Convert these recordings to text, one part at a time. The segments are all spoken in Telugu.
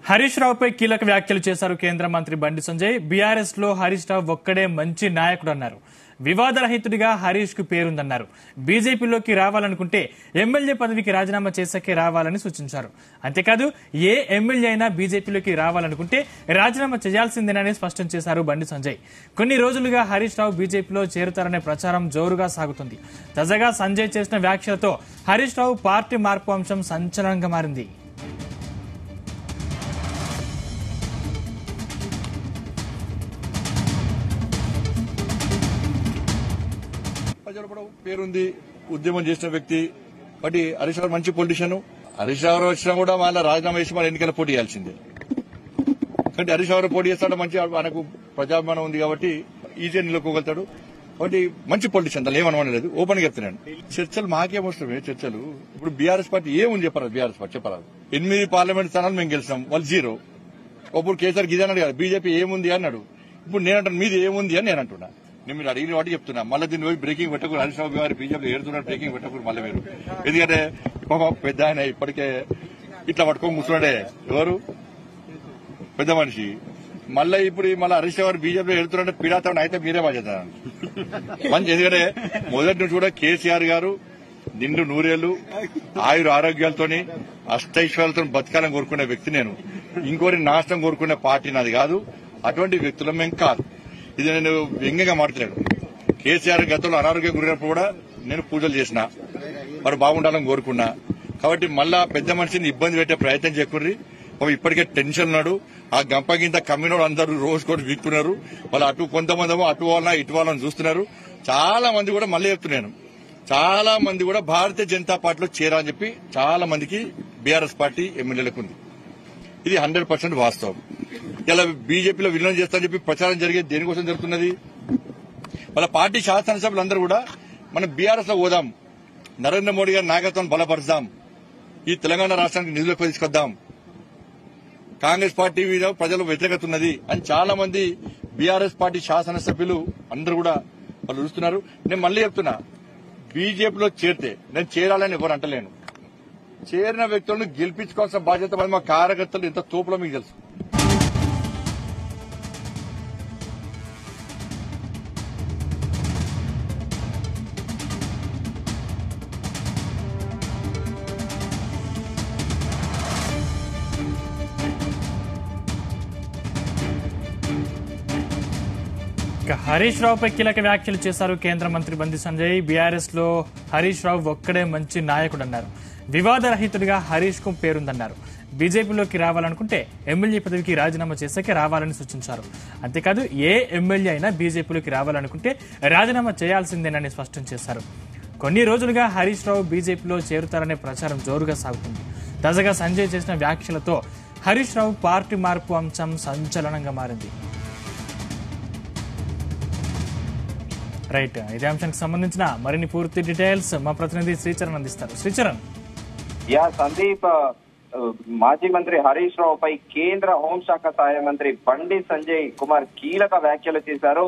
హరీష్ రావుపై కీలక వ్యాఖ్యలు చేశారు కేంద్ర మంత్రి బండి సంజయ్. బీఆర్ఎస్ లో హరీష్ రావు ఒక్కడే మంచి నాయకుడు అన్నారు. వివాదరహితుడిగా హరీష్ కు పేరుందన్నారు. బీజేపీలోకి రావాలనుకుంటే ఎమ్మెల్యే పదవికి రాజీనామా చేశాకే రావాలని సూచించారు. అంతేకాదు ఏ ఎమ్మెల్యే అయినా బీజేపీలోకి రావాలనుకుంటే రాజీనామా చేయాల్సిందేనని స్పష్టం చేశారు బండి సంజయ్. కొన్ని రోజులుగా హరీష్ రావు బీజేపీలో చేరుతారనే ప్రచారం జోరుగా సాగుతుంది. తాజాగా సంజయ్ చేసిన వ్యాఖ్యలతో హరీష్ రావు పార్టీ మార్పు అంశం సంచలనంగా మారింది. పేరుంది, ఉద్యమం చేసిన వ్యక్తి. బట్టి హరీష్ రావు మంచి పొలిటీషియన్. హరీష్ రావు వచ్చినా కూడా మళ్ళీ రాజీనామా చేసి మన ఎన్నికల పోటీ చేయాల్సిందే. కాబట్టి హరీష్ రావు పోటీ చేస్తాడు, మంచి మనకు ప్రజాభిమానం ఉంది కాబట్టి ఈజీ నిలుపుకోగలుగుతాడు. కాబట్టి మంచి పొలిటీషియన్, దాన్ని ఏమనలేదు. ఓపెన్ గా చెప్తున్నాను. చర్చలు మాకేమొస్తాయి చర్చలు. ఇప్పుడు బీఆర్ఎస్ పార్టీ ఏముంది చెప్పరాదు. బీఆర్ఎస్ పార్టీ చెప్పరాదు. 8 పార్లమెంట్ స్థానాలు మేము గెలిచినాం, వాళ్ళు 0. అప్పుడు కేసీఆర్ గిదే అన్నాడు కదా, బీజేపీ ఏముంది అన్నాడు. ఇప్పుడు నేనంటాను మీది ఏముంది అని నేను అంటున్నా. నేను మీరు అడిగిన వాటి చెప్తున్నా. మళ్ళీ దీన్ని పోయి బ్రేకింగ్ పెట్టకూడదు. హరీష్ రావు గారు బీజేపీ ఏడుతున్నారు, బ్రేకింగ్ పెట్టకూడదు మళ్ళీ మీరు. ఎందుకంటే పెద్ద ఆయన ఇప్పటికే ఇట్లా పట్టుకొని కూర్చున్నాడే. ఎవరు పెద్ద మనిషి. మళ్ళీ ఇప్పుడు మళ్ళీ హరీష్ రావు గారు బీజేపీ ఏడుతున్నారంటే పీడాతం అయితే మీరే బాధ్యత మంచి. ఎందుకంటే మొదటి నుంచి కూడా కేసీఆర్ గారు నిండు నూరేళ్లు ఆయుర ఆరోగ్యాలతోని అష్టైశ్వర్యాలతో బతకాలని కోరుకునే వ్యక్తి నేను. ఇంకోరి నాశనం కోరుకునే పార్టీ నాది కాదు. అటువంటి వ్యక్తులం మేము కాదు. ఇది నేను వ్యంగ్యంగా మాట్లాడాను. కేసీఆర్ గతంలో అనారోగ్యం గురైనప్పుడు కూడా నేను పూజలు చేసిన, వాడు బాగుండాలని కోరుకున్నా. కాబట్టి మళ్ళా పెద్ద మనిషిని ఇబ్బంది పెట్టే ప్రయత్నం చేయకూడదు. ఇప్పటికే టెన్షన్ ఉన్నాడు. ఆ గంపగింత కమ్మినోడు అందరూ రోజు కూడా వీక్తున్నారు. వాళ్ళు అటు కొంతమంది అటు వాళ్ళ ఇటు వాళ్ళని చూస్తున్నారు. చాలా మంది కూడా మళ్ళీ చెప్తున్నాను, చాలా మంది కూడా భారతీయ జనతా పార్టీలో చేరాలని చెప్పి చాలా మందికి బీఆర్ఎస్ పార్టీ ఎమ్మెల్యేలకు ఉంది. ఇది 100% వాస్తవం. ఇలా బీజేపీలో విలీనం చేస్తారని చెప్పి ప్రచారం జరిగేది దేనికోసం జరుగుతున్నది? వాళ్ళ పార్టీ శాసనసభ్యులందరూ కూడా మనం బీఆర్ఎస్ లో పోదాం, నరేంద్ర మోడీ గారి నాయకత్వాన్ని బలపరుద్దాం, ఈ తెలంగాణ రాష్ట్రానికి నిధులకు తీసుకొద్దాం, కాంగ్రెస్ పార్టీ మీద ప్రజలు వ్యతిరేకత ఉన్నది అని చాలా మంది బీఆర్ఎస్ పార్టీ శాసనసభ్యులు అందరూ కూడా వాళ్ళు చూస్తున్నారు. నేను మళ్ళీ చెప్తున్నా, బీజేపీలో చేరితే నేను చేరాలని ఎవరు అంటలేను. చేరిన వ్యక్తులను గెలిపించుకోవాల్సిన బాధ్యత మా కార్యకర్తలు ఎంత తోపులో మీకు తెలుసు. హరీష్ రావుపై కీలక వ్యాఖ్యలు చేశారు కేంద్ర మంత్రి బండి సంజయ్. బీఆర్ఎస్ లో హరీష్ రావు ఒక్కడే మంచి నాయకుడు అన్నారు. వివాదరహితుడిగా హరీష్ కు పేరుందన్నారు. బీజేపీలోకి రావాలనుకుంటే ఎమ్మెల్యే పదవికి రాజీనామా చేశాకే రావాలని సూచించారు. అంతేకాదు ఏ ఎమ్మెల్యే అయినా బీజేపీలోకి రావాలనుకుంటే రాజీనామా చేయాల్సిందేనని స్పష్టం చేశారు. కొన్ని రోజులుగా హరీష్ రావు బీజేపీలో చేరుతారనే ప్రచారం జోరుగా సాగుతుంది. తాజాగా సంజయ్ చేసిన వ్యాఖ్యలతో హరీష్ రావు పార్టీ మార్పు అంశం సంచలనంగా మారింది. రైట్, ఇదే అంశానికి సంబంధించిన మరిన్ని పూర్తి డీటెయిల్స్ మా ప్రతినిధి శ్రీచరణ్ అందిస్తారు. శ్రీచరణ్. సందీప్, మాజీ మంత్రి హరీష్ రావుపై కేంద్ర హోంశాఖ సహాయ మంత్రి బండి సంజయ్ కుమార్ కీలక వ్యాఖ్యలు చేశారు.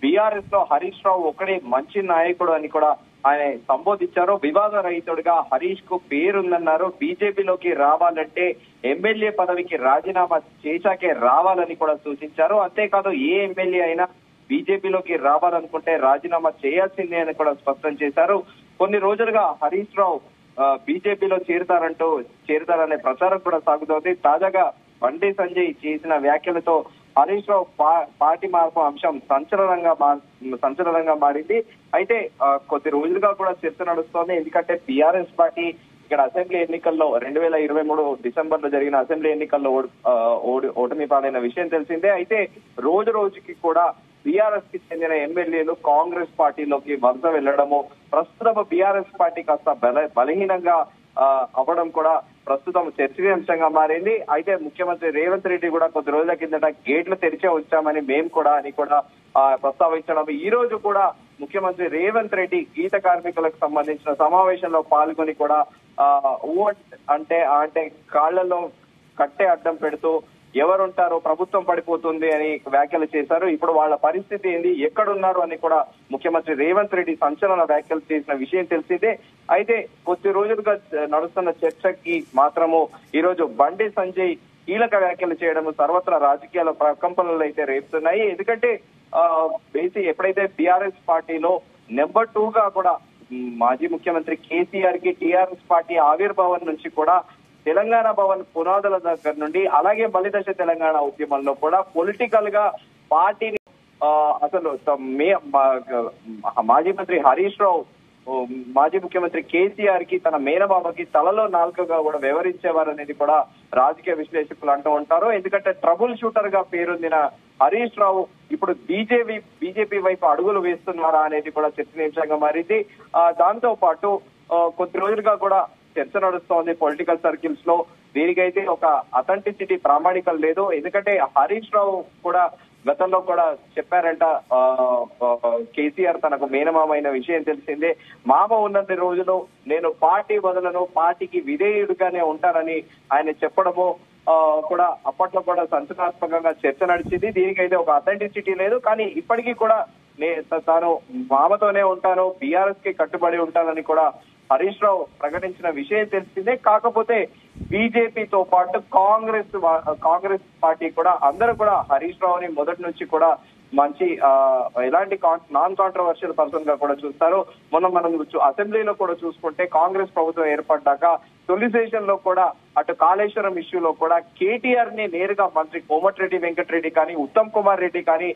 బీఆర్ఎస్ లో హరీష్ రావు ఒకడే మంచి నాయకుడు అని కూడా ఆయన సంబోధించారు. వివాద రహితుడిగా హరీష్ కు పేరుందన్నారు. బీజేపీలోకి రావాలంటే ఎమ్మెల్యే పదవికి రాజీనామా చేశాకే రావాలని కూడా సూచించారు. అంతేకాదు ఏ ఎమ్మెల్యే అయినా బీజేపీలోకి రావాలనుకుంటే రాజీనామా చేయాల్సిందే అని కూడా స్పష్టం చేశారు. కొన్ని రోజులుగా హరీష్ రావు బీజేపీలో చేరుతారనే ప్రచారం కూడా సాగుతోంది. తాజాగా బండి సంజయ్ చేసిన వ్యాఖ్యలతో హరీష్ రావు పార్టీ మార్పు అంశం సంచలనంగా మారింది. అయితే కొద్ది రోజులుగా కూడా చర్చ నడుస్తోంది. ఎందుకంటే బీఆర్ఎస్ పార్టీ ఇక్కడ అసెంబ్లీ ఎన్నికల్లో 2023 డిసెంబర్ లో జరిగిన అసెంబ్లీ ఎన్నికల్లో ఓటమి పాలైన విషయం తెలిసిందే. అయితే రోజు రోజుకి కూడా బీఆర్ఎస్ కి చెందిన ఎమ్మెల్యేలు కాంగ్రెస్ పార్టీలోకి వలస వెళ్లడము, ప్రస్తుతం బీఆర్ఎస్ పార్టీ కాస్త బలహీనంగా అవ్వడం కూడా ప్రస్తుతం చర్చనీయాంశంగా మారింది. అయితే ముఖ్యమంత్రి రేవంత్ రెడ్డి కూడా కొద్ది రోజుల కిందట గేట్లు తెరిచే వచ్చామని మేము కూడా ప్రస్తావించడం. ఈ రోజు కూడా ముఖ్యమంత్రి రేవంత్ రెడ్డి గీత కార్మికులకు సంబంధించిన సమావేశంలో పాల్గొని కూడా అంటే కాళ్లలో కట్టే అడ్డం పెడుతూ ఎవరుంటారో ప్రభుత్వం పడిపోతుంది అని వ్యాఖ్యలు చేశారు. ఇప్పుడు వాళ్ళ పరిస్థితి ఏంది, ఎక్కడున్నారు అని కూడా ముఖ్యమంత్రి రేవంత్ రెడ్డి సంచలన వ్యాఖ్యలు చేసిన విషయం తెలిసిందే. అయితే కొద్ది రోజులుగా నడుస్తున్న చర్చకి మాత్రము ఈ రోజు బండి సంజయ్ కీలక వ్యాఖ్యలు చేయడం సర్వత్రా రాజకీయాల ప్రకంపనలు అయితే రేపుతున్నాయి. ఎందుకంటే ఎప్పుడైతే బీఆర్ఎస్ పార్టీలో నెంబర్ 2 గా కూడా మాజీ ముఖ్యమంత్రి కేసీఆర్ కి టీఆర్ఎస్ పార్టీ ఆవిర్భావం నుంచి కూడా తెలంగాణ భవన్ పునాదుల దగ్గర నుండి అలాగే బలిదశ తెలంగాణ ఉద్యమంలో కూడా పొలిటికల్ గా పార్టీని అసలు మాజీ మంత్రి హరీష్ రావు మాజీ ముఖ్యమంత్రి కేసీఆర్ కి తన మేనబాబకి తలలో నాలుకగా కూడా వ్యవహరించేవారు అనేది కూడా రాజకీయ విశ్లేషకులు అంటూ ఉంటారు. ఎందుకంటే ట్రబుల్ షూటర్ గా పేరొందిన హరీష్ రావు ఇప్పుడు బీజేపీ వైపు అడుగులు వేస్తున్నారా అనేది కూడా చర్చనీయాంశంగా మారింది. దాంతో పాటు కొద్ది రోజులుగా కూడా చర్చ నడుస్తోంది పొలిటికల్ సర్కిల్స్ లో. దీనికైతే ఒక అథెంటిసిటీ ప్రామాణికం లేదు. ఎందుకంటే హరీష్ రావు కూడా గతంలో కూడా చెప్పారంట, కేసీఆర్ తనకు మేనమామ అయిన విషయం తెలిసిందే. మామ ఉన్నన్ని రోజులు నేను పార్టీ వదలను, పార్టీకి విధేయుడిగానే ఉంటానని ఆయన చెప్పడము కూడా అప్పట్లో కూడా సంచలనాత్మకంగా చర్చ నడిచింది. దీనికైతే ఒక అథెంటిసిటీ లేదు. కానీ ఇప్పటికీ కూడా తాను మామతోనే ఉంటాను, బీఆర్ఎస్ కి కట్టుబడి ఉంటానని కూడా హరీష్ రావు ప్రకటించిన విషయం తెలిసిందే. కాకపోతే బీజేపీతో పాటు కాంగ్రెస్ పార్టీ కూడా అందరూ కూడా హరీష్ రావుని మొదటి నుంచి కూడా మంచి ఎలాంటి నాన్ కాంట్రవర్షియల్ పర్సన్ గా కూడా చూస్తారు. మనం అసెంబ్లీలో కూడా చూసుకుంటే కాంగ్రెస్ ప్రభుత్వం ఏర్పడ్డాక తొలి సెషన్ లో కూడా అటు కాళేశ్వరం ఇష్యూలో కూడా కేటీఆర్ ని నేరుగా మంత్రి కోమటిరెడ్డి వెంకటరెడ్డి కానీ ఉత్తమ్ కుమార్ రెడ్డి కానీ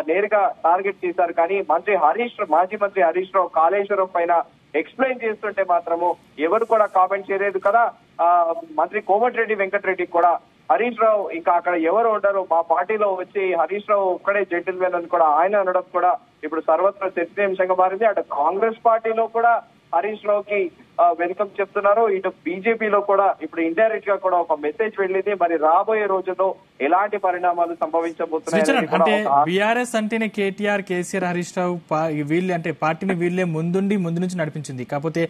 నేరుగా టార్గెట్ చేశారు. కానీ మాజీ మంత్రి హరీష్ రావు కాళేశ్వరం పైన ఎక్స్ప్లెయిన్ చేస్తుంటే మాత్రము ఎవరు కూడా కామెంట్ చేయలేదు కదా. మంత్రి కోమటిరెడ్డి వెంకటరెడ్డి కూడా హరీష్ రావు ఇంకా అక్కడ ఎవరు ఉండరు, మా పార్టీలో వచ్చి హరీష్ రావు ఒక్కడే జెంటిల్మెన్ అని కూడా ఆయన అనడం కూడా ఇప్పుడు సర్వత్రా చర్చనీయాంశంగా మారింది. అటు కాంగ్రెస్ పార్టీలో కూడా హరీష్ రావుకి వెల్కమ్ చెప్తున్నారు. ఇటు బీజేపీలో కూడా ఇప్పుడు ఇండైరెక్ట్ గా కూడా ఒక మెసేజ్ వెళ్ళింది. మరి రాబోయే రోజుల్లో ఎలాంటి పరిణామాలు సంభవించబోతున్నాయి అంటే బీఆర్ఎస్ అంటేనే కేటీఆర్, కేసీఆర్, హరీష్ రావు వీళ్ళే అంటే పార్టీని వీళ్ళే ముందు నుంచి నడిపించింది. కాకపోతే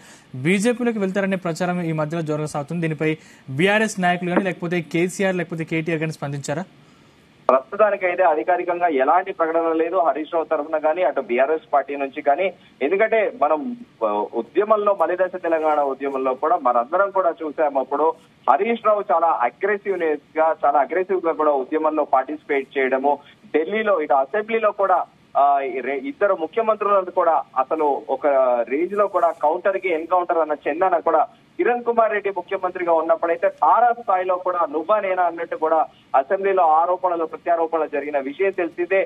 బీజేపీలోకి వెళ్తారనే ప్రచారం ఈ మధ్యలో జోరుగా సాగుతుంది. దీనిపై బీఆర్ఎస్ నాయకులు కానీ లేకపోతే కేసీఆర్ లేకపోతే కేటీఆర్ కానీ స్పందించారా? ప్రస్తుతానికైతే అధికారికంగా ఎలాంటి ప్రకటన లేదు హరీష్ రావు తరఫున కానీ అటు బీఆర్ఎస్ పార్టీ నుంచి కానీ. ఎందుకంటే మనం ఉద్యమంలో మలిదశ తెలంగాణ ఉద్యమంలో కూడా మనందరం కూడా చూసాము. అప్పుడు హరీష్ రావు చాలా అగ్రెసివ్ గా కూడా ఉద్యమంలో పార్టిసిపేట్ చేయడము, ఢిల్లీలో ఇటు అసెంబ్లీలో కూడా ఇద్దరు ముఖ్యమంత్రులను కూడా అసలు ఒక రేంజ్ లో కూడా కౌంటర్ కి ఎన్కౌంటర్ అన్న చందన కూడా కిరణ్ కుమార్ రెడ్డి ముఖ్యమంత్రిగా ఉన్నప్పుడైతే తారా స్థాయిలో కూడా నువ్వా నేనా అన్నట్టు కూడా అసెంబ్లీలో ఆరోపణలు ప్రత్యారోపణలు జరిగిన విషయం తెలిసిందే.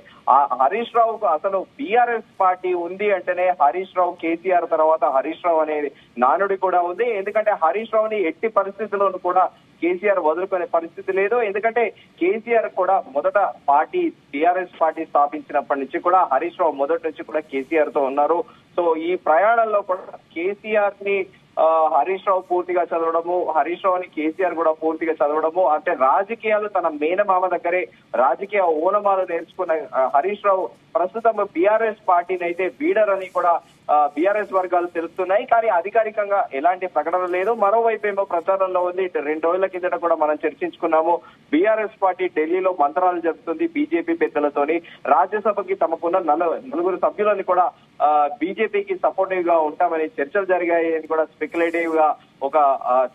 హరీష్ రావుకు అసలు బీఆర్ఎస్ పార్టీ ఉంది అంటేనే హరీష్ రావు కేసీఆర్ తర్వాత హరీష్ రావు అనేది నానుడి కూడా ఉంది. ఎందుకంటే హరీష్ రావుని ఎట్టి పరిస్థితుల్లోనూ కూడా కేసీఆర్ వదులుకునే పరిస్థితి లేదు. ఎందుకంటే కేసీఆర్ కూడా మొదట టీఆర్ఎస్ పార్టీ స్థాపించినప్పటి నుంచి కూడా హరీష్ రావు మొదటి నుంచి కూడా కేసీఆర్ తో ఉన్నారు. సో ఈ ప్రయాణంలో కూడా కేసీఆర్ ని హరీష్ రావు పూర్తిగా చదవడము, హరీష్ రావుని కేసీఆర్ కూడా పూర్తిగా చదవడము, అంటే రాజకీయాలు తన మేనమామ దగ్గరే రాజకీయ ఓనమాలు నేర్చుకున్న హరీష్ రావు ప్రస్తుతం బీఆర్ఎస్ పార్టీని అయితే వీడర్ అని కూడా బీఆర్ఎస్ వర్గాలు తెలుస్తున్నాయి. కానీ అధికారికంగా ఎలాంటి ప్రకటన లేదు. మరోవైపు ఏమో ప్రచారంలో ఉంది. 2 రోజుల కిందట కూడా మనం చర్చించుకున్నాము. బీఆర్ఎస్ పార్టీ ఢిల్లీలో మంత్రాలు జరుపుతుంది బీజేపీ పెద్దలతోని. రాజ్యసభకి తమకున్న 4 సభ్యులని కూడా బీజేపీకి సపోర్టివ్ గా ఉంటామని చర్చలు జరిగాయి అని కూడా స్పెక్యులేటివ్ గా ఒక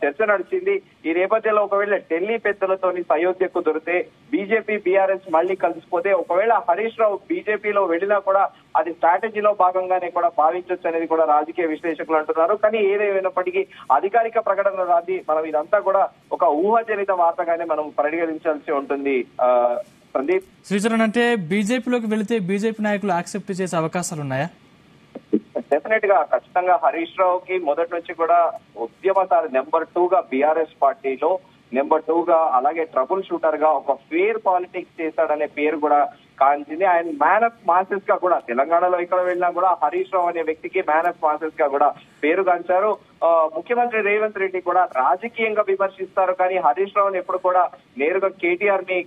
చర్చ నడిచింది. ఈ నేపథ్యంలో ఒకవేళ ఢిల్లీ పెద్దలతోని సయోధ్యకు దొరికితే బీజేపీ బీఆర్ఎస్ మళ్లీ కలిసిపోతే ఒకవేళ హరీష్ రావు బీజేపీలో వెళ్ళినా కూడా అది స్ట్రాటజీలో భాగంగానే కూడా భావించవచ్చు అనేది కూడా రాజకీయ విశ్లేషకులు అంటున్నారు. కానీ ఏదేమైనప్పటికీ అధికారిక ప్రకటన రాది. మనం ఇదంతా కూడా ఒక ఊహాజనిత వార్తగానే మనం పరిగణించాల్సి ఉంటుంది. సందీప్, శ్రీచరణ్, అంటే బీజేపీలోకి వెళితే బీజేపీ నాయకులు యాక్సెప్ట్ చేసే అవకాశాలు ఉన్నాయా? డెఫినెట్ గా ఖచ్చితంగా హరీష్ రావుకి మొదటి నుంచి కూడా ఉద్యమసారి నెంబర్ 2 గా బీఆర్ఎస్ పార్టీలో నెంబర్ 2 గా అలాగే ట్రబుల్ షూటర్ గా ఒక ఫేర్ పాలిటిక్స్ చేశాడనే పేరు కూడా కాంచింది. ఆయన మ్యాన్ ఆఫ్ మాసెస్ గా కూడా తెలంగాణలో ఇక్కడ వెళ్ళినా కూడా హరీష్ రావు అనే వ్యక్తికి మ్యాన్ ఆఫ్ మాసెస్ గా కూడా పేరు గాంచారు. ముఖ్యమంత్రి రేవంత్ రెడ్డి కూడా రాజకీయంగా విమర్శిస్తారు కానీ హరీష్ రావుని ఎప్పుడు కూడా నేరుగా కేటీఆర్ ని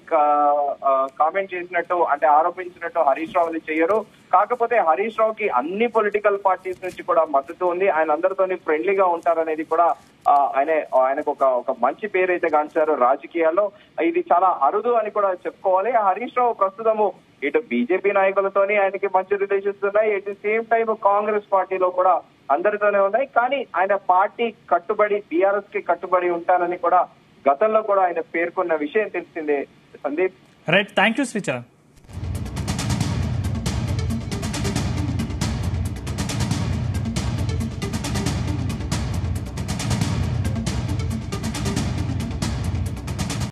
కామెంట్ చేసినట్టు అంటే ఆరోపించినట్టు హరీష్ రావుని చేయరు. కాకపోతే హరీష్ రావుకి అన్ని పొలిటికల్ పార్టీస్ నుంచి కూడా మద్దతు ఉంది. ఆయన అందరితోని ఫ్రెండ్లీగా ఉంటారనేది కూడా ఆయనకు ఒక మంచి పేరు అయితే గాంచారు రాజకీయాల్లో. ఇది చాలా అరుదు అని కూడా చెప్పుకోవాలి. హరీష్ రావు ప్రస్తుతము ఇటు బీజేపీ నాయకులతోని ఆయనకి మంచి రిలేషన్స్ ఉన్నాయి. At the same time Congress పార్టీలో కూడా అందరితోనే ఉన్నాయి. కానీ ఆయన పార్టీ కట్టుబడి బీఆర్ఎస్ కి కట్టుబడి ఉంటారని కూడా గతంలో కూడా ఆయన పేర్కొన్న విషయం తెలిసిందే. Sandeep, right, thank you Sricharan.